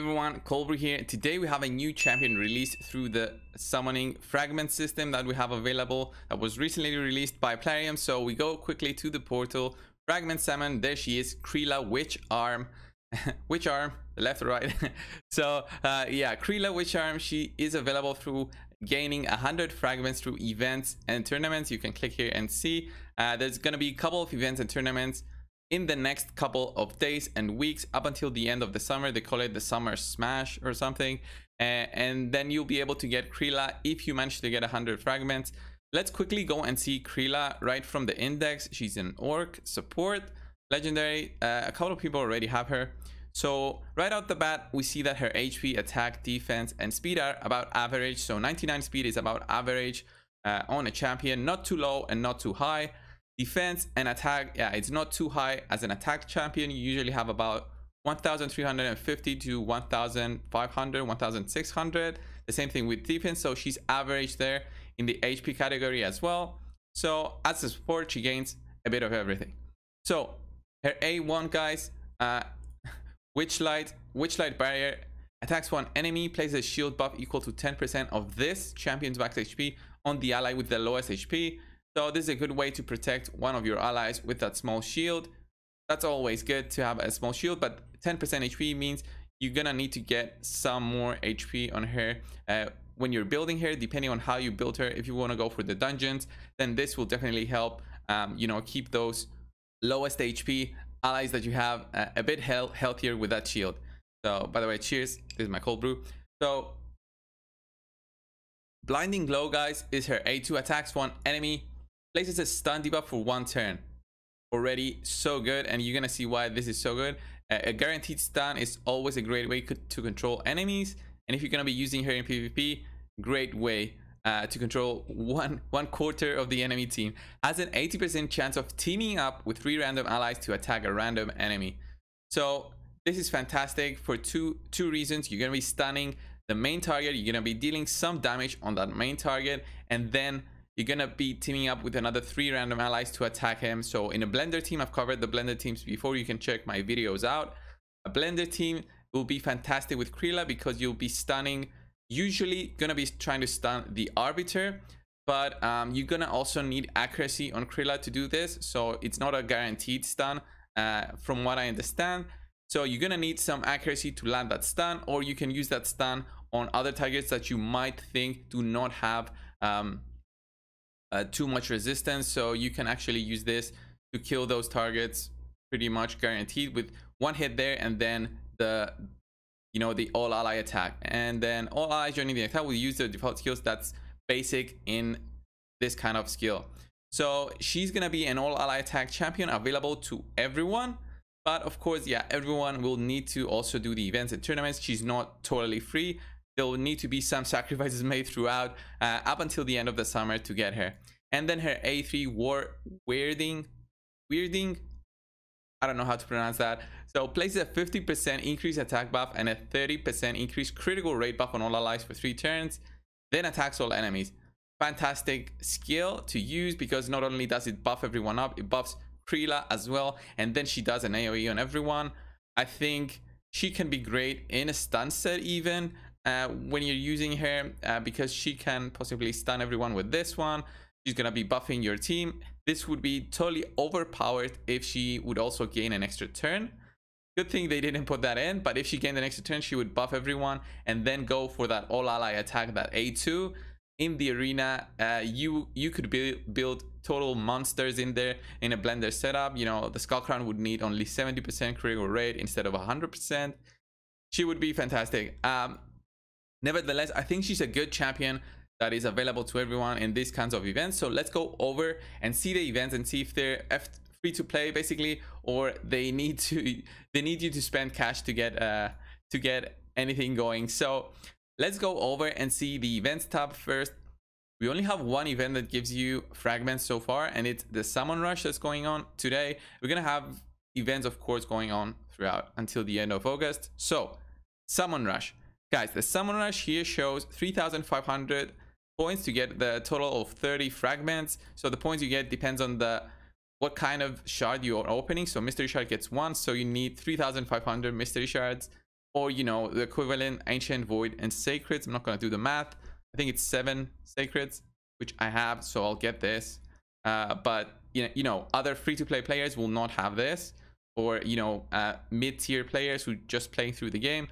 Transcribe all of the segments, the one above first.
everyone, Brew here. Today we have a new champion released through the summoning Fragment system that we have available, that was recently released by Plarium. So we go quickly to the portal, Fragment summon, there she is, Krila Witch Arm. Witch Arm, left or right? So yeah, Krila Witch Arm, she is available through gaining 100 fragments through events and tournaments. You can click here and see there's gonna be a couple of events and tournaments in the next couple of days and weeks up until the end of the summer. They call it the summer smash or something, and then you'll be able to get Krila if you manage to get 100 fragments. Let's quickly go and see Krila right from the index. She's an orc support legendary. A couple of people already have her. So right out the bat, we see that her HP, attack, defense, and speed are about average. So 99 speed is about average on a champion, not too low and not too high. Defense and attack, yeah, it's not too high. As an attack champion, you usually have about 1,350 to 1,500, 1,600. The same thing with defense, so she's average there in the HP category as well. So as a support, she gains a bit of everything. So her A1, guys, Witchlight Barrier, attacks one enemy, places a shield buff equal to 10% of this champion's max HP on the ally with the lowest HP. So this is a good way to protect one of your allies with that small shield. That's always good to have a small shield, but 10% HP means you're gonna need to get some more HP on her when you're building her, depending on how you build her. If you want to go for the dungeons, then this will definitely help you know, keep those lowest HP allies that you have a bit healthier with that shield. So by the way, cheers, this is my cold brew. So Blinding Glow, guys, is her A2, attacks one enemy, places a stun debuff for 1 turn. Already so good, and you're gonna see why this is so good. A guaranteed stun is always a great way to control enemies, and if you're gonna be using her in PvP, great way to control one quarter of the enemy team. Has an 80% chance of teaming up with 3 random allies to attack a random enemy. So this is fantastic for two reasons. You're gonna be stunning the main target, you're gonna be dealing some damage on that main target, and then you're gonna be teaming up with another 3 random allies to attack him. So in a blender team, I've covered the blender teams before, you can check my videos out. A blender team will be fantastic with Krila because you'll be stunning, usually gonna be trying to stun the arbiter, but you're gonna also need accuracy on Krila to do this. So it's not a guaranteed stun from what I understand. So you're gonna need some accuracy to land that stun, or you can use that stun on other targets that you might think do not have too much resistance. So you can actually use this to kill those targets pretty much guaranteed with 1 hit there, and then the all ally attack, and then all allies joining the attack will use their default skills. That's basic in this kind of skill. So she's gonna be an all ally attack champion available to everyone, but of course, yeah, everyone will need to also do the events and tournaments. She's not totally free. There will need to be some sacrifices made throughout up until the end of the summer to get her. And then her A3 Weirding, I don't know how to pronounce that. So places a 50% increased attack buff and a 30% increased critical rate buff on all allies for 3 turns, then attacks all enemies. Fantastic skill to use because not only does it buff everyone up, it buffs Krila as well, and then she does an AoE on everyone. I think she can be great in a stun set even when you're using her because she can possibly stun everyone with this one. She's gonna be buffing your team. This would be totally overpowered if she would also gain an extra turn. Good thing they didn't put that in, but if she gained an extra turn, she would buff everyone and then go for that all ally attack, that A2 in the arena. You could build total monsters in there in a blender setup. You know, the Skull Crown would need only 70% critical rate instead of 100%. She would be fantastic. Nevertheless, I think she's a good champion that is available to everyone in these kinds of events. So let's go over and see the events and see if they're free to play basically, or they need you to spend cash to get anything going. So let's go over and see the events tab first. We only have one event that gives you fragments so far, and it's the Summon Rush that's going on today. We're gonna have events, of course, going on throughout until the end of August. So Summon Rush, guys, the Summon Rush here shows 3,500 points to get the total of 30 fragments. So the points you get depends on what kind of shard you are opening. So mystery shard gets 1, so you need 3,500 mystery shards, or you know, the equivalent ancient, void, and sacreds. I'm not going to do the math. I think it's 7 sacreds, which I have, so I'll get this. But you know, other free-to-play players will not have this, or you know, mid-tier players who just playing through the game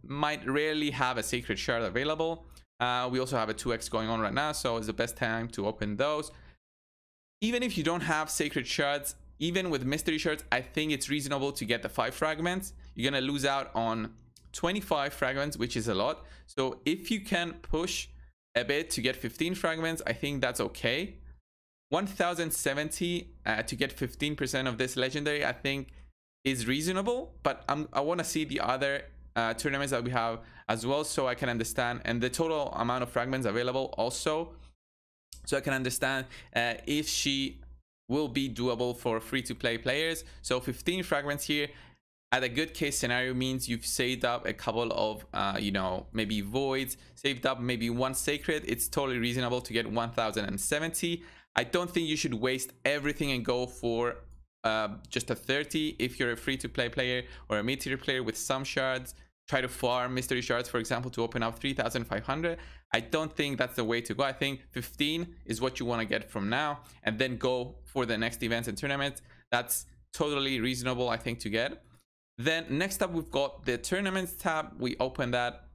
might rarely have a sacred shard available. We also have a 2x going on right now, so it's the best time to open those. Even if you don't have sacred shards, even with mystery shards, I think it's reasonable to get the 5 fragments. You're gonna lose out on 25 fragments, which is a lot. So if you can push a bit to get 15 fragments, I think that's okay. 1070 to get 15% of this legendary, I think is reasonable, but I want to see the other tournaments that we have as well, so I can understand, and the total amount of fragments available also, so I can understand if she will be doable for free-to-play players. So 15 fragments here at a good case scenario means you've saved up a couple of you know, maybe voids, saved up maybe 1 sacred. It's totally reasonable to get 1070. I don't think you should waste everything and go for just a 30 if you're a free-to-play player or a mid-tier player with some shards. Try to farm mystery shards, for example, to open up 3,500. I don't think that's the way to go. I think 15 is what you want to get from now, and then go for the next events and tournaments. That's totally reasonable, I think, to get. Then next up, we've got the tournaments tab. We open that.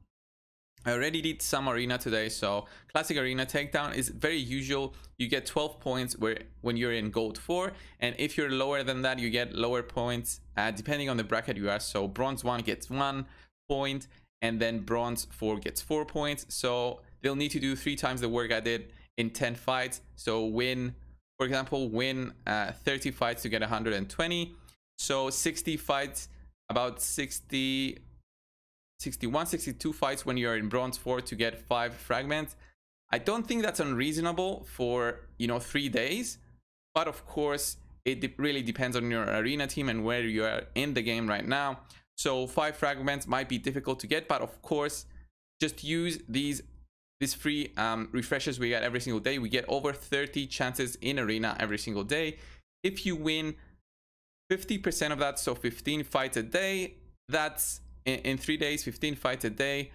I already did some arena today, so classic arena takedown is very usual. You get 12 points when you're in gold 4, and if you're lower than that, you get lower points depending on the bracket you are. So bronze 1 gets 1 point, and then bronze 4 gets 4 points. So they'll need to do 3 times the work I did in 10 fights. So win, for example, win 30 fights to get 120. So 60 fights, about 61, 62 fights when you're in bronze 4 to get 5 fragments. I don't think that's unreasonable for, you know, 3 days, but of course it really depends on your arena team and where you are in the game right now. So 5 fragments might be difficult to get, but of course just use these free refreshes we get every single day. We get over 30 chances in arena every single day. If you win 50% of that, so 15 fights a day, that's in 3 days, 15 fights a day.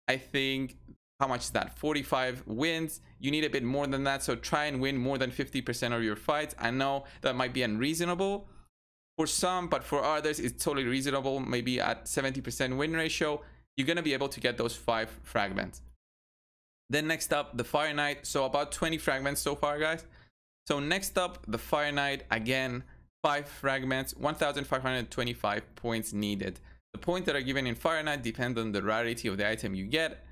I think, how much is that? 45 wins. You need a bit more than that, so try and win more than 50% of your fights. I know that might be unreasonable for some, but for others it's totally reasonable. Maybe at 70% win ratio, you're gonna be able to get those 5 fragments. Then next up, the Fire Knight. So about 20 fragments so far, guys. So next up, the Fire Knight, again, 5 fragments, 1525 points needed. The points that are given in Fire Knight depend on the rarity of the item you get,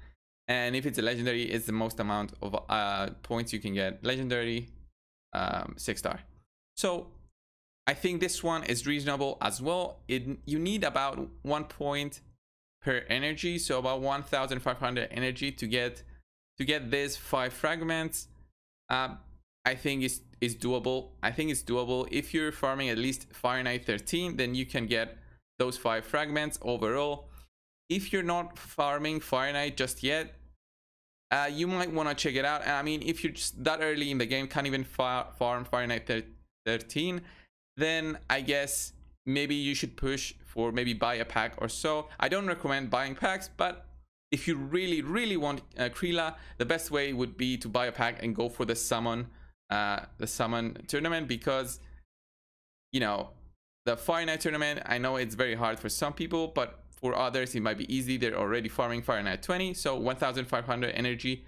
and if it's a legendary, it's the most amount of points you can get. Legendary, 6-star. So I think this one is reasonable as well. You need about 1 point per energy, so about 1500 energy to get these 5 fragments. I think is doable. I think it's doable. If you're farming at least Fire Knight 13, then you can get those 5 fragments overall. If you're not farming Fire Knight just yet, you might want to check it out. And I mean, if you're just that early in the game, can't even farm Fire Knight 13, then I guess maybe you should push for maybe buy a pack or so. I don't recommend buying packs, but if you really want Krila, the best way would be to buy a pack and go for the summon tournament, because you know, the Fire Knight tournament, I know it's very hard for some people, but for others it might be easy. They're already farming Fire Knight 20, so 1500 energy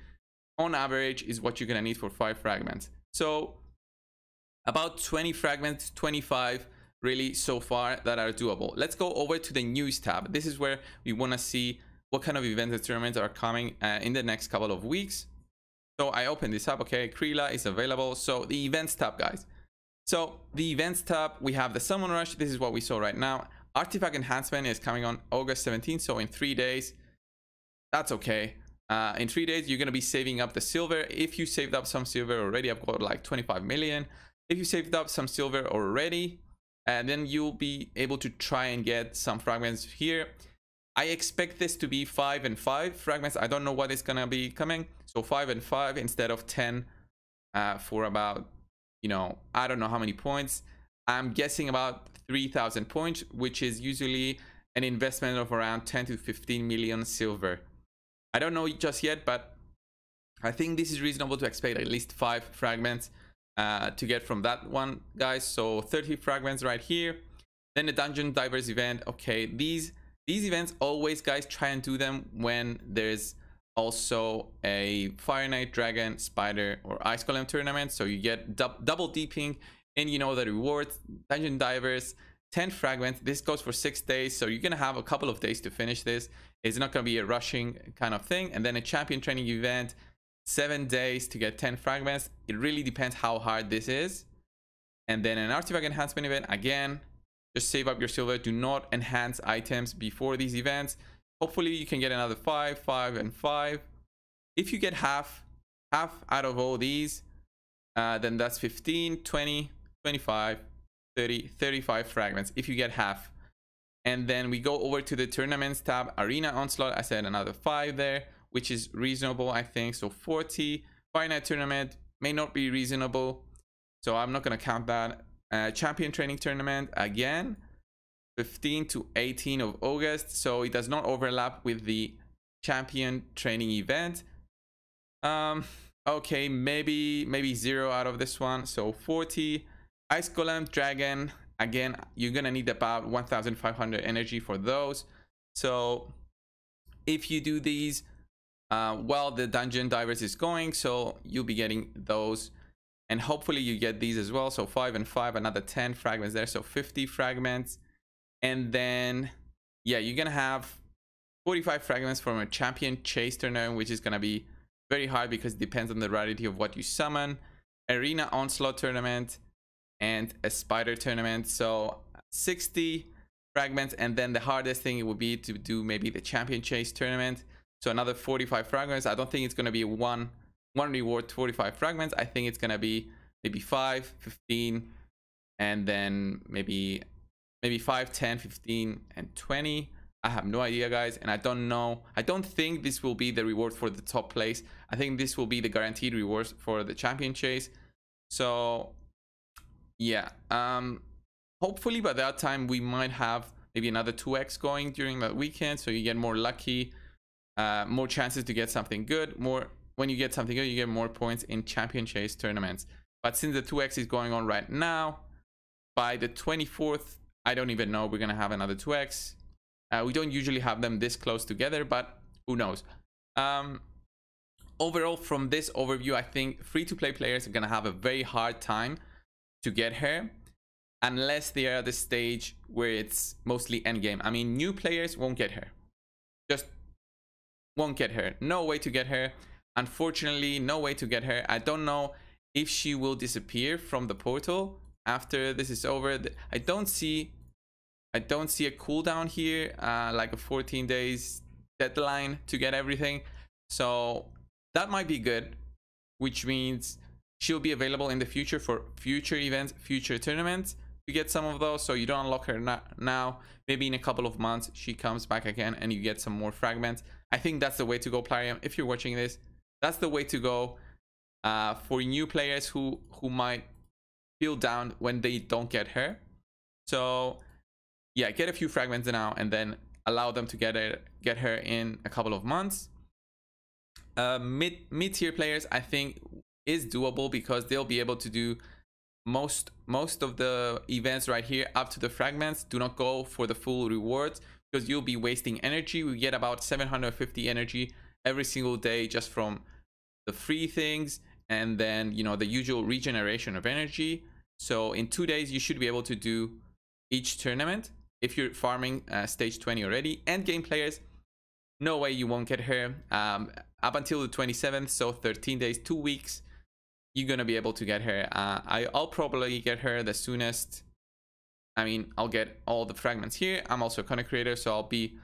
on average is what you're gonna need for 5 fragments. So about 20 fragments, 25 really so far that are doable. Let's go over to the news tab. This is where we want to see what kind of events and tournaments are coming in the next couple of weeks. So I open this up. Okay, Krila is available. So the events tab, guys. So the events tab, we have the Summon Rush. This is what we saw right now. Artifact Enhancement is coming on August 17th, so in 3 days. That's okay. In 3 days, you're going to be saving up the silver. If you saved up some silver already, I've got like 25 million. If you saved up some silver already, and then you'll be able to try and get some fragments here. I expect this to be 5 and 5 fragments. I don't know what is going to be coming. So 5 and 5 instead of 10 for about, you know, I don't know how many points. I'm guessing about 3,000 points, which is usually an investment of around 10 to 15 million silver. I don't know just yet, but I think this is reasonable to expect at least 5 fragments to get from that one, guys. So 30 fragments right here. Then the dungeon divers event. Okay, these events always, guys, try and do them when there's also a Fire Knight, Dragon, Spider, or Ice Golem tournament. So you get double deeping, and you know the rewards. Dungeon divers, 10 fragments. This goes for 6 days, so you're gonna have a couple of days to finish this. It's not gonna be a rushing kind of thing. And then a champion training event, 7 days to get 10 fragments. It really depends how hard this is. And then an artifact enhancement event, again, just save up your silver. Do not enhance items before these events. Hopefully you can get another 5, 5, and 5. If you get half out of all these, then that's 15, 20, 25, 30, 35 fragments if you get half. And then we go over to the tournaments tab, Arena Onslaught. I said another 5 there, which is reasonable, I think. So 40. Fire Knight tournament may not be reasonable, so I'm not going to count that. Champion training tournament, again, 15 to 18 of August, so it does not overlap with the champion training event. Okay, maybe 0 out of this one. So 40. Ice Golem, Dragon, again, you're gonna need about 1,500 energy for those. So if you do these while the dungeon divers is going, so you'll be getting those, and hopefully you get these as well. So 5 and 5, another 10 fragments there, so 50 fragments. And then yeah, you're gonna have 45 fragments from a champion chase tournament, which is gonna be very hard because it depends on the rarity of what you summon. Arena Onslaught tournament and a spider tournament, so 60 fragments. And then the hardest thing would be to do maybe the champion chase tournament, so another 45 fragments. I don't think it's going to be one reward 45 fragments. I think it's going to be maybe 5, 15, and then maybe 5, 10, 15, and 20. I have no idea, guys, and I don't know. I don't think this will be the reward for the top place. I think this will be the guaranteed rewards for the champion chase. So yeah, hopefully by that time we might have maybe another 2x going during that weekend, so you get more lucky, more chances to get something good. When you get something good, you get more points in champion chase tournaments. But since the 2x is going on right now, by the 24th, I don't even know we're gonna have another 2x. We don't usually have them this close together, but who knows. Overall, from this overview, I think free-to-play players are gonna have a very hard time to get her unless they are at the stage where it's mostly endgame. I mean, new players won't get her, just won't get her. No way to get her, unfortunately. No way to get her. I don't know if she will disappear from the portal after this is over. I don't see a cooldown here, like a 14 days deadline to get everything. So that might be good, which means she'll be available in the future for future events, future tournaments, to get some of those. So you don't unlock her now. Maybe in a couple of months she comes back again and you get some more fragments. I think that's the way to go, Plarium. If you're watching this, that's the way to go for new players who might feel down when they don't get her. So yeah, get a few fragments now and then allow them to get her in a couple of months. Mid-tier players, I think, is doable because they'll be able to do most of the events right here up to the fragments. Do not go for the full rewards because you'll be wasting energy. We get about 750 energy every single day just from the free things, and then, you know, the usual regeneration of energy. So in 2 days you should be able to do each tournament if you're farming stage 20 already. End game players, no way you won't get her up until the 27th, so 13 days, 2 weeks, you're gonna be able to get her. I'll probably get her the soonest. I mean, I'll get all the fragments here. I'm also a content creator, so I'll be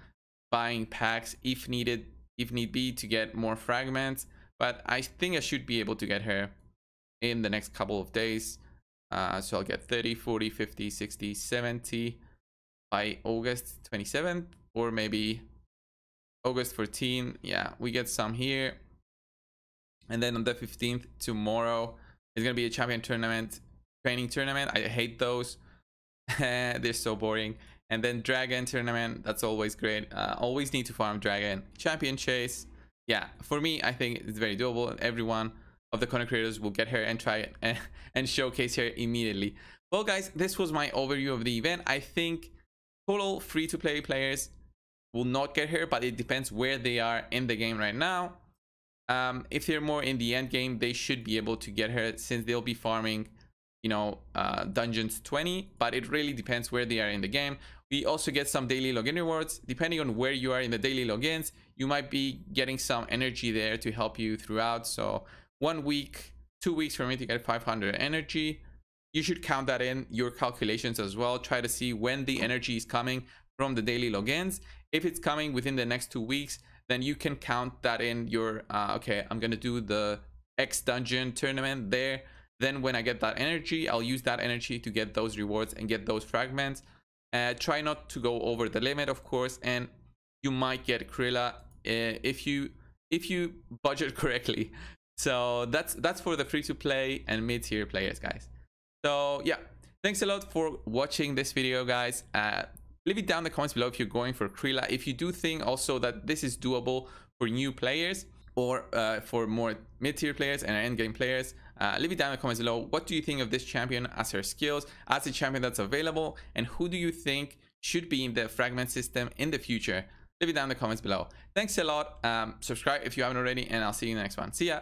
buying packs if need be to get more fragments. But I think I should be able to get her in the next couple of days. So I'll get 30, 40, 50, 60, 70 by August 27th, or maybe August 14th. Yeah, we get some here. And then on the 15th, tomorrow, it's gonna be a champion tournament, training tournament. I hate those. They're so boring. And then dragon tournament, that's always great. Always need to farm dragon. Champion chase, yeah, for me I think it's very doable. Everyone of the content creators will get here and try it and showcase here immediately. Well guys, this was my overview of the event. I think total free-to-play players will not get here, but it depends where they are in the game right now. If they're more in the end game, they should be able to get here since they'll be farming, you know, dungeons 20, but it really depends where they are in the game. We also get some daily login rewards. Depending on where you are in the daily logins, you might be getting some energy there to help you throughout. So 1 week, 2 weeks for me to get 500 energy. You should count that in your calculations as well. Try to see when the energy is coming from the daily logins. If it's coming within the next 2 weeks, then you can count that in your, okay, I'm gonna do the X dungeon tournament there. Then when I get that energy, I'll use that energy to get those rewards and get those fragments. Try not to go over the limit, of course, and you might get Krilla if you budget correctly. So that's for the free-to-play and mid-tier players, guys. So yeah, thanks a lot for watching this video, guys. Leave it down in the comments below if you're going for Krilla. If you do think also that this is doable for new players or for more mid-tier players and end-game players, leave it down in the comments below. What do you think of this champion as her skills, as a champion that's available, and who do you think should be in the fragment system in the future? Leave it down in the comments below. Thanks a lot. Subscribe if you haven't already, and I'll see you in the next one. See ya.